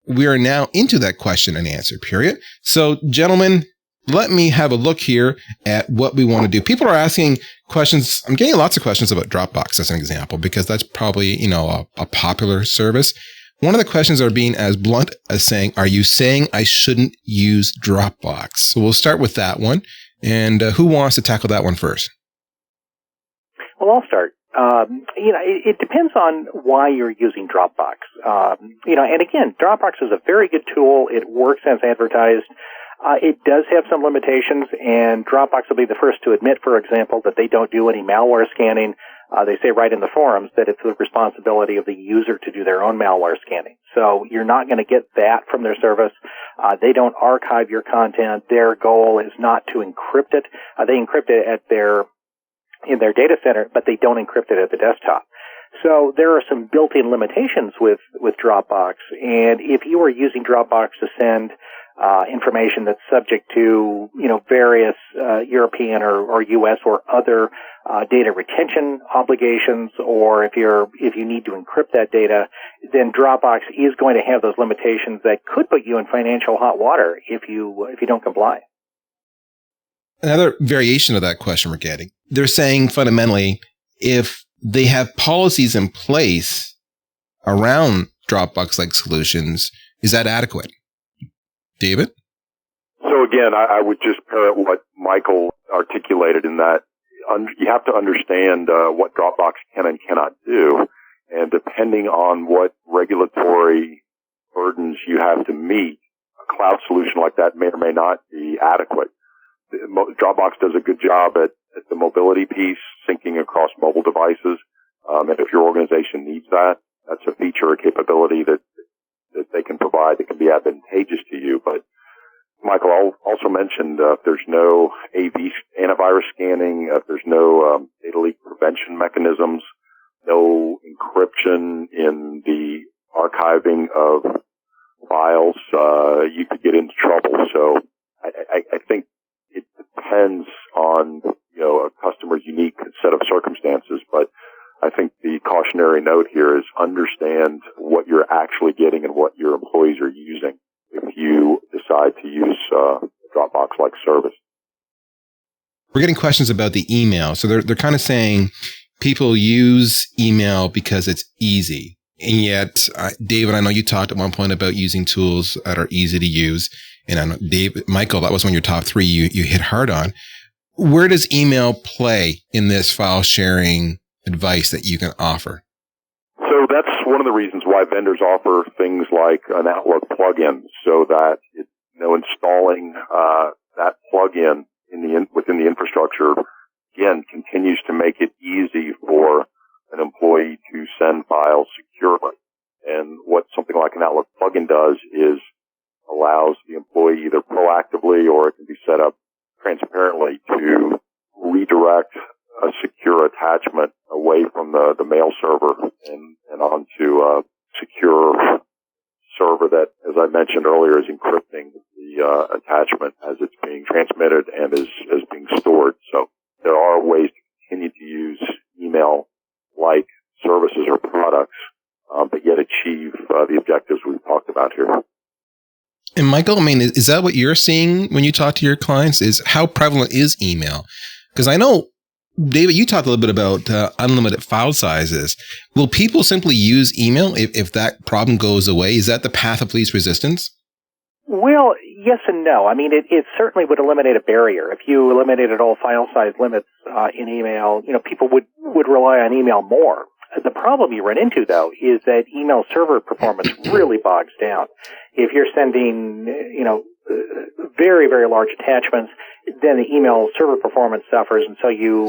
we are now into that question and answer period. So, gentlemen, let me have a look here at what we want to do. People are asking questions. I'm getting lots of questions about Dropbox as an example, because that's probably, a popular service. One of the questions are being as blunt as saying, are you saying I shouldn't use Dropbox? So we'll start with that one. And who wants to tackle that one first? Well, I'll start. It depends on why you're using Dropbox. And again, Dropbox is a very good tool. It works as advertised. It does have some limitations, and Dropbox will be the first to admit, for example, that they don't do any malware scanning. They say right in the forums that it's the responsibility of the user to do their own malware scanning. So you're not going to get that from their service. They don't archive your content. Their goal is not to encrypt it. They encrypt it in their data center, but they don't encrypt it at the desktop. So there are some built-in limitations with Dropbox. And if you are using Dropbox to send information that's subject to, various European or U.S. or other data retention obligations, or if you need to encrypt that data, then Dropbox is going to have those limitations that could put you in financial hot water if you don't comply. Another variation of that question we're getting, they're saying fundamentally, if they have policies in place around Dropbox-like solutions, is that adequate? David? So again, I would just parrot what Michael articulated in that you have to understand what Dropbox can and cannot do. And depending on what regulatory burdens you have to meet, a cloud solution like that may or may not be adequate. Dropbox does a good job at the mobility piece, syncing across mobile devices. And if your organization needs that, that's a feature or capability that they can provide that can be advantageous to you. But Michael also mentioned if there's no AV antivirus scanning, if there's no data leak prevention mechanisms, no encryption in the archiving of files, you could get into trouble. So I think it depends on a customer's unique set of circumstances, but I think the cautionary note here is understand what you're actually getting and what your employees are using if you decide to use Dropbox-like service. We're getting questions about the email. So they're kind of saying people use email because it's easy. And yet, David, I know you talked at one point about using tools that are easy to use. And I know, Michael, that was one of your top three you hit hard on. Where does email play in this file sharing advice that you can offer? So that's one of the reasons why vendors offer things like an Outlook plugin, so that installing that plugin within the infrastructure again continues to make it easy for an employee to send files securely. And what something like an Outlook plugin does is allows the employee either proactively or it can be set up transparently to redirect a secure attachment away from the mail server and onto a secure server that, as I mentioned earlier, is encrypting the attachment as it's being transmitted and is being stored. So there are ways to continue to use email-like services or products, but yet achieve the objectives we've talked about here. And Michael, is that what you're seeing when you talk to your clients? Is how prevalent is email? Because I know, David, you talked a little bit about unlimited file sizes. Will people simply use email if that problem goes away? Is that the path of least resistance? Well, yes and no. It certainly would eliminate a barrier. If you eliminated all file size limits in email, people would rely on email more. The problem you run into, though, is that email server performance really bogs down. If you're sending, very, very large attachments, then the email server performance suffers, and so you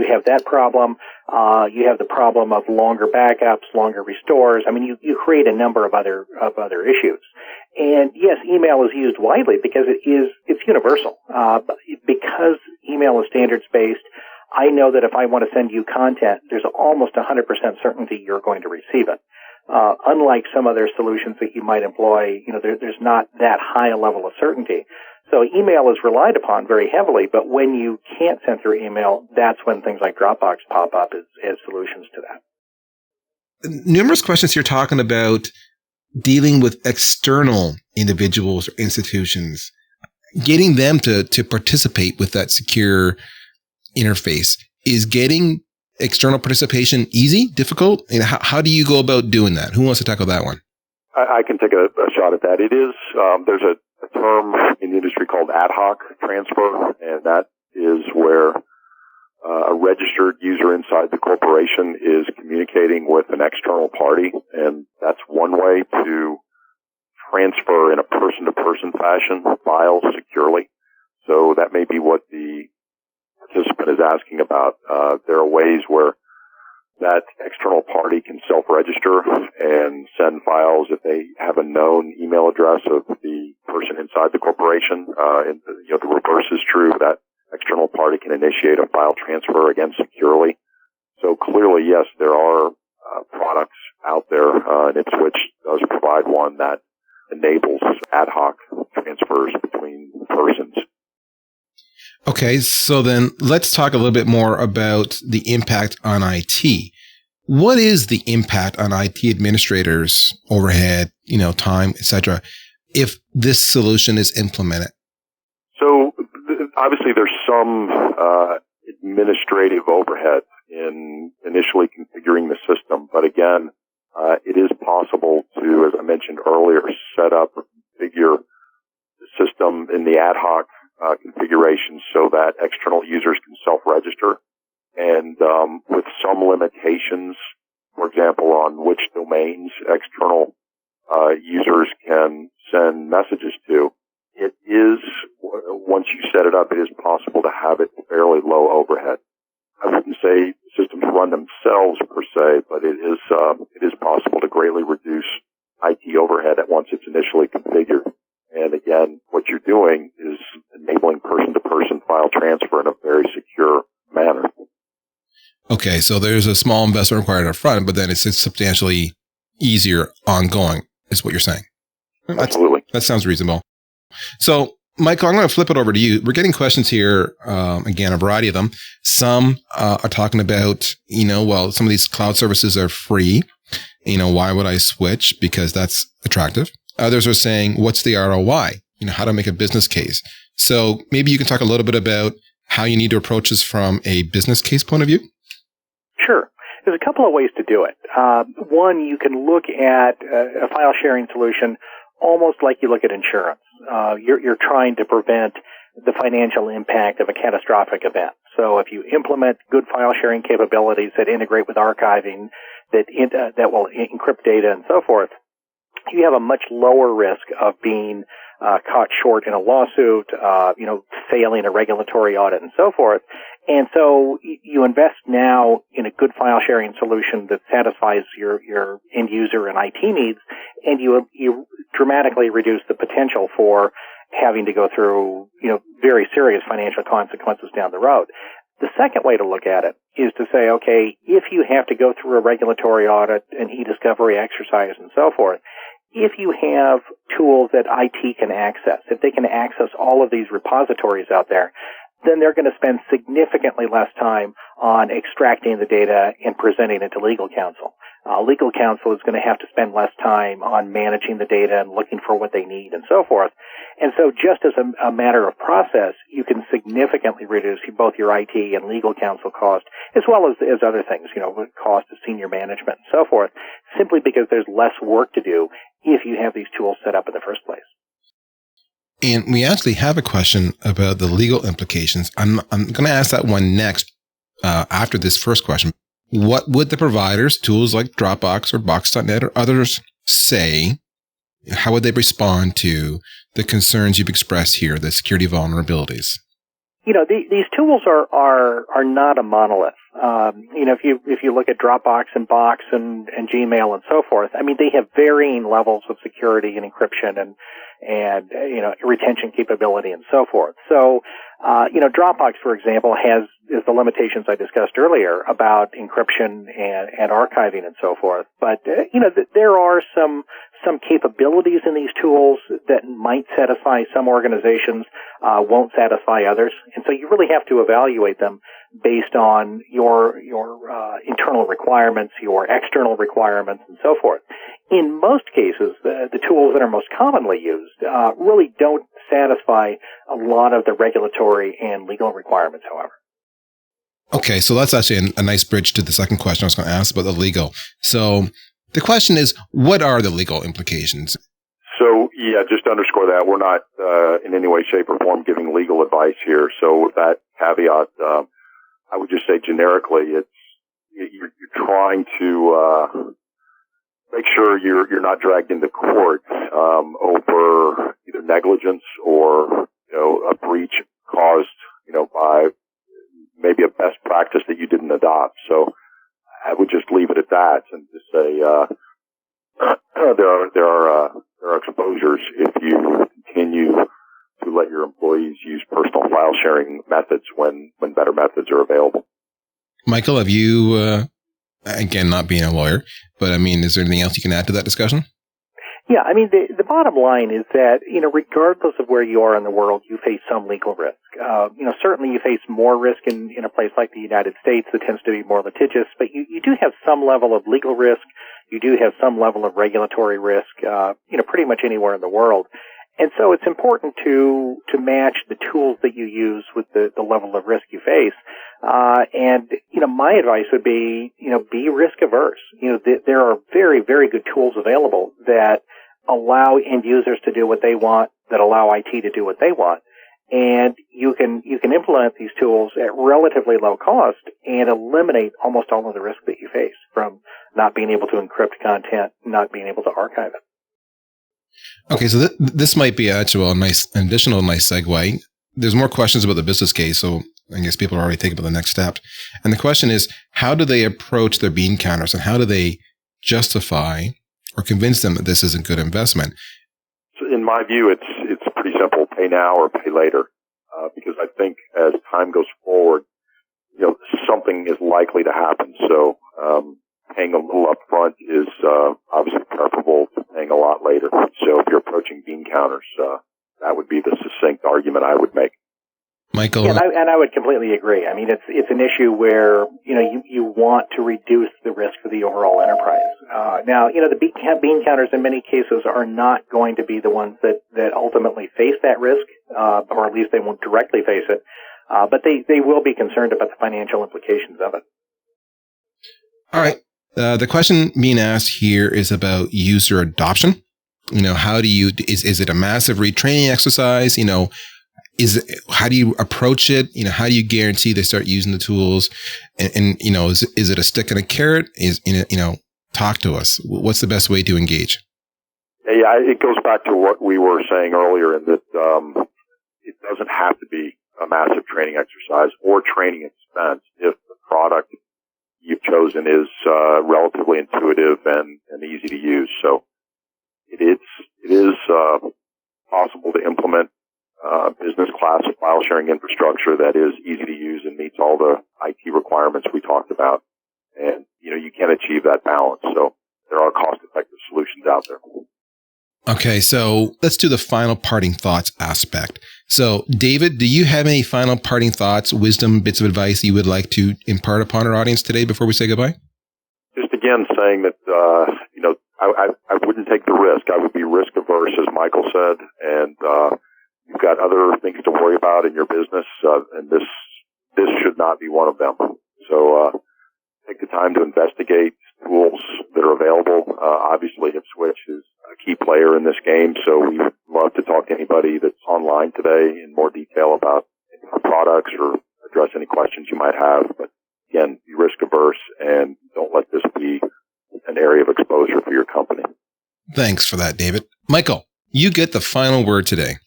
have that problem. You have the problem of longer backups, longer restores. You create a number of other issues. And yes, email is used widely because it's universal. Because email is standards based, I know that if I want to send you content, there's almost 100% certainty you're going to receive it. Unlike some other solutions that you might employ, there's not that high a level of certainty. So email is relied upon very heavily, but when you can't send through email, that's when things like Dropbox pop up as solutions to that. Numerous questions here talking about dealing with external individuals or institutions, getting them to participate with that secure interface, is getting external participation easy, difficult? And how do you go about doing that? Who wants to tackle that one? I can take a shot at that. It is, there's a term in the industry called ad-hoc transfer, and that is where a registered user inside the corporation is communicating with an external party, and that's one way to transfer in a person-to-person fashion files securely. So that may be what the participant is asking about. There are ways where that external party can self-register and send files if they have a known email address of the person inside the corporation. And the reverse is true. That external party can initiate a file transfer again securely. So clearly, yes, there are products out there, and Ipswitch does provide one that enables ad hoc transfers between persons. Okay, so then let's talk a little bit more about the impact on IT. What is the impact on IT administrators, overhead, time, etc., if this solution is implemented? So obviously there's some administrative overhead in initially configuring the system, but again, it is possible to, as I mentioned earlier, set up or configure the system in the ad hoc configuration so that external users can self-register, and with some limitations, for example, on which domains external users can send messages to. It is, once you set it up, it is possible to have it fairly low overhead. I wouldn't say systems run themselves per se, but it is possible to greatly reduce IT overhead once it's initially configured. And again, what you're doing is enabling person-to-person file transfer in a very secure manner. Okay, so there's a small investment required up front, but then it's substantially easier ongoing, is what you're saying. Absolutely. That sounds reasonable. So, Michael, I'm going to flip it over to you. We're getting questions here, again, a variety of them. Some are talking about, some of these cloud services are free. Why would I switch? Because that's attractive. Others are saying, what's the ROI? How to make a business case. So maybe you can talk a little bit about how you need to approach this from a business case point of view. Sure. There's a couple of ways to do it. One, you can look at a file sharing solution almost like you look at insurance. You're trying to prevent the financial impact of a catastrophic event. So if you implement good file sharing capabilities that integrate with archiving, that will encrypt data and so forth, you have a much lower risk of being caught short in a lawsuit, failing a regulatory audit and so forth. And so you invest now in a good file sharing solution that satisfies your end user and IT needs, and you dramatically reduce the potential for having to go through, very serious financial consequences down the road. The second way to look at it is to say, okay, if you have to go through a regulatory audit, an e-discovery exercise and so forth, if you have tools that IT can access, if they can access all of these repositories out there, then they're going to spend significantly less time on extracting the data and presenting it to legal counsel. Legal counsel is going to have to spend less time on managing the data and looking for what they need and so forth. And so just as a matter of process, you can significantly reduce both your IT and legal counsel cost, as well as other things, cost of senior management and so forth, simply because there's less work to do if you have these tools set up in the first place. And we actually have a question about the legal implications. I'm going to ask that one next, after this first question. What would the providers, tools like Dropbox or Box.net or others, say? How would they respond to the concerns you've expressed here, the security vulnerabilities? These tools are not a monolith. If you look at Dropbox and Box and Gmail and so forth, they have varying levels of security and encryption and retention capability and so forth. So, Dropbox, for example, has the limitations I discussed earlier about encryption and archiving and so forth. But, there are some some capabilities in these tools that might satisfy some organizations won't satisfy others. And so you really have to evaluate them based on your internal requirements, your external requirements, and so forth. In most cases, the tools that are most commonly used really don't satisfy a lot of the regulatory and legal requirements, however. Okay, so that's actually a nice bridge to the second question I was going to ask about the legal. So the question is, what are the legal implications? So, yeah, just to underscore that, we're not in any way, shape, or form giving legal advice here. So with that caveat, I would just say generically, you're trying to make sure you're not dragged into court over either negligence or a breach caused by maybe a best practice that you didn't adopt. So I would just leave it at that and just say there are exposures if you continue to let your employees use personal file sharing methods when better methods are available. Michael, have you, again, not being a lawyer, but I mean, is there anything else you can add to that discussion? Yeah, I mean, the bottom line is that, regardless of where you are in the world, you face some legal risk. Certainly you face more risk in a place like the United States that tends to be more litigious, but you do have some level of legal risk. You do have some level of regulatory risk, pretty much anywhere in the world. And so it's important to match the tools that you use with the level of risk you face. My advice would be, be risk averse. There are very, very good tools available that allow end users to do what they want, that allow IT to do what they want. And you can implement these tools at relatively low cost and eliminate almost all of the risk that you face from not being able to encrypt content, not being able to archive it. Okay, so this might be actually an additional nice segue. There's more questions about the business case, so I guess people are already thinking about the next step. And the question is, how do they approach their bean counters, and how do they justify or convince them that this is a good investment? In my view, it's pretty simple: pay now or pay later. Because I think as time goes forward, something is likely to happen. So paying a little upfront is obviously preferable to paying a lot later. So if you're approaching bean counters, that would be the succinct argument I would make. Michael? Yeah, and I would completely agree. I mean, it's an issue where, you want to reduce the risk for the overall enterprise. Now, the bean counters in many cases are not going to be the ones that ultimately face that risk, or at least they won't directly face it. But they will be concerned about the financial implications of it. All right. The question being asked here is about user adoption. How do you, is it a massive retraining exercise? How do you approach it? How do you guarantee they start using the tools? And is it a stick and a carrot? Talk to us. What's the best way to engage? Yeah, it goes back to what we were saying earlier, in that it doesn't have to be a massive training exercise or training expense if the product you've chosen is relatively intuitive and easy to use. So it is possible to implement business class file sharing infrastructure that is easy to use and meets all the IT requirements we talked about. And, you can achieve that balance. So there are cost-effective solutions out there. Okay, so let's do the final parting thoughts aspect. So, David, do you have any final parting thoughts, wisdom, bits of advice you would like to impart upon our audience today before we say goodbye? Just again saying that, I wouldn't take the risk. I would be risk averse, as Michael said, and you've got other things to worry about in your business, and this should not be one of them. So take the time to investigate tools that are available. Obviously, Ipswitch is a key player in this game, so we would love to talk to anybody that's online today in more detail about our products or address any questions you might have. But again, be risk averse and don't let this be an area of exposure for your company. Thanks for that, David. Michael, you get the final word today.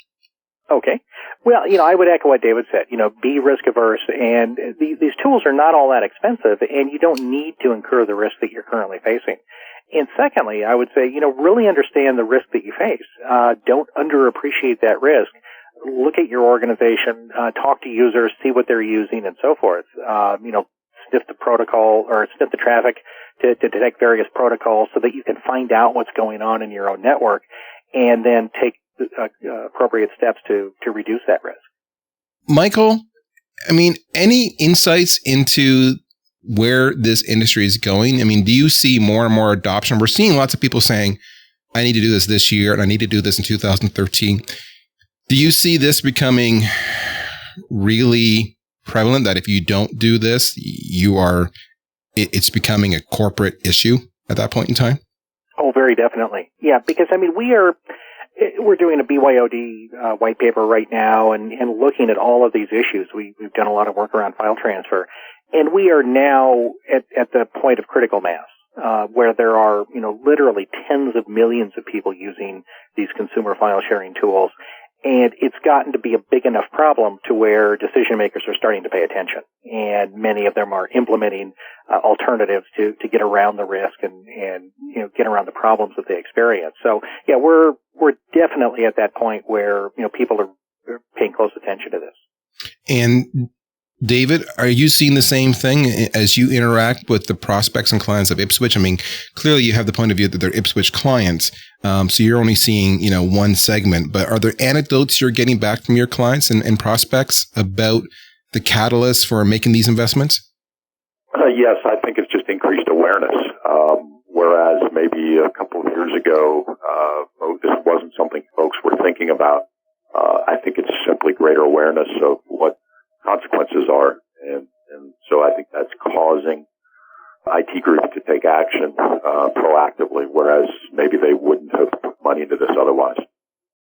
Okay. Well, I would echo what David said. Be risk averse, and these tools are not all that expensive, and you don't need to incur the risk that you're currently facing. And secondly, I would say, really understand the risk that you face. Don't underappreciate that risk. Look at your organization, talk to users, see what they're using, and so forth. sniff the protocol or sniff the traffic to detect various protocols so that you can find out what's going on in your own network and then take appropriate steps to reduce that risk. Michael, I mean, any insights into where this industry is going? I mean, do you see more and more adoption? We're seeing lots of people saying, I need to do this year and I need to do this in 2013. Do you see this becoming really prevalent that if you don't do this, it's becoming a corporate issue at that point in time? Oh, very definitely. Yeah, because I mean, we're doing a BYOD white paper right now and looking at all of these issues. We've done a lot of work around file transfer, and we are now at the point of critical mass, where there are, literally tens of millions of people using these consumer file sharing tools. And it's gotten to be a big enough problem to where decision makers are starting to pay attention. And many of them are implementing alternatives to get around the risk and get around the problems that they experience. So yeah, we're definitely at that point where, people are paying close attention to this. And David, are you seeing the same thing as you interact with the prospects and clients of Ipswitch? I mean, clearly you have the point of view that they're Ipswitch clients, so you're only seeing, one segment. But are there anecdotes you're getting back from your clients and prospects about the catalyst for making these investments? Yes, I think it's just increased awareness. Whereas maybe a couple of years ago, this wasn't something folks were thinking about. I think it's simply greater awareness of what consequences are, and so I think that's causing IT groups to take action proactively, whereas maybe they wouldn't have put money into this otherwise.